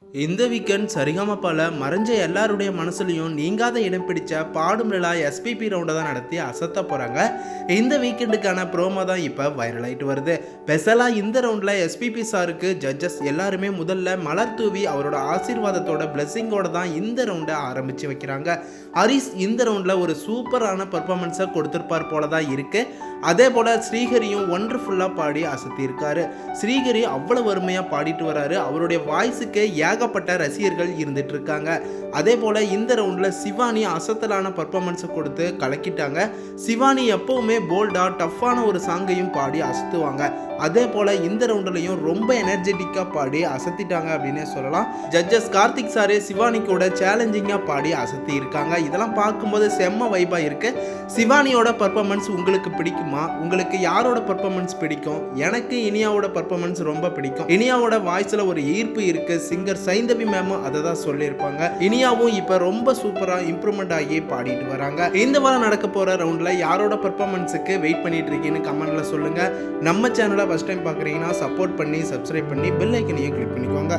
இந்த வீக்கெண்ட் சரிகமபால மறைஞ்ச எல்லாருடைய மனசுலையும் நீங்காத இடம் பிடிச்ச பாடும் நிலா எஸ்பிபி ரவுண்டை தான் நடத்தி அசத்த போகிறாங்க. இந்த வீக்கெண்டுக்கான ப்ரோமோ தான் இப்போ வைரல் ஆகிட்டு வருது. ஸ்பெஷலாக இந்த ரவுண்டில் எஸ்பிபி சாருக்கு ஜட்ஜஸ் எல்லாருமே முதல்ல மலர் தூவி அவரோட ஆசீர்வாதத்தோட பிளெஸிங்கோட தான் இந்த ரவுண்டை ஆரம்பித்து வைக்கிறாங்க. ஹரிஸ் இந்த ரவுண்டில் ஒரு சூப்பரான பர்ஃபார்மன்ஸை கொடுத்துருப்பார் போல தான் இருக்குது. அதே போல் ஸ்ரீஹரியும் ஒண்டர்ஃபுல்லாக பாடி அசத்தியிருக்காரு. ஸ்ரீஹரி அவ்வளோ வறுமையாக பாடிட்டு வராரு. அவருடைய வாய்ஸுக்கு ஏகப்பட்ட ரசிகர்கள் இருந்துட்டு இருக்காங்க. அதே போல் இந்த ரவுண்டில் சிவானி அசத்தலான பர்ஃபார்மன்ஸை கொடுத்து கலக்கிட்டாங்க. சிவானி எப்போவுமே போல்டாக டஃப்பான ஒரு சாங்கையும் பாடி அசத்துவாங்க. அதே போல் இந்த ரவுண்ட்லையும் ரொம்ப எனர்ஜெட்டிக்காக பாடி அசத்திட்டாங்க அப்படின்னே சொல்லலாம். ஜட்ஜஸ் கார்த்திக் சாரே சிவானி கூட சேலஞ்சிங்காக பாடி அசத்தி இருக்காங்க. இதெல்லாம் பார்க்கும்போது செம்ம வைப்பாக இருக்குது. சிவானியோட பர்ஃபார்மன்ஸ் உங்களுக்கு பிடிக்குமா? உங்களுக்கு யாரோட பர்ஃபார்மன்ஸ் பிடிக்கும்? எனக்கு இனியாவோட பர்ஃபார்மன்ஸ் ரொம்ப பிடிக்கும். இனியாவோட வாய்ஸில் ஒரு ஈர்ப்பு இருக்குது. சிங்கர் சைந்தவி மேமும் அதை தான் சொல்லியிருப்பாங்க. இனியாவும் இப்போ ரொம்ப சூப்பராக இம்ப்ரூவ்மெண்ட் ஆகி பாடிட்டு வராங்க. இந்த வாரம் நடக்க போகிற ரவுண்டில் யாரோட பர்ஃபார்மன்ஸுக்கு வெயிட் பண்ணிட்டு இருக்கீங்கன்னு கமெண்ட்டில் சொல்லுங்கள். நம்ம சேனலை ஃபஸ்ட் டைம் பார்க்குறீங்கன்னா சப்போர்ட் பண்ணி சப்ஸ்கிரைப் பண்ணி பெல் ஐக்கனையும் கிளிக் பண்ணிக்கோங்க.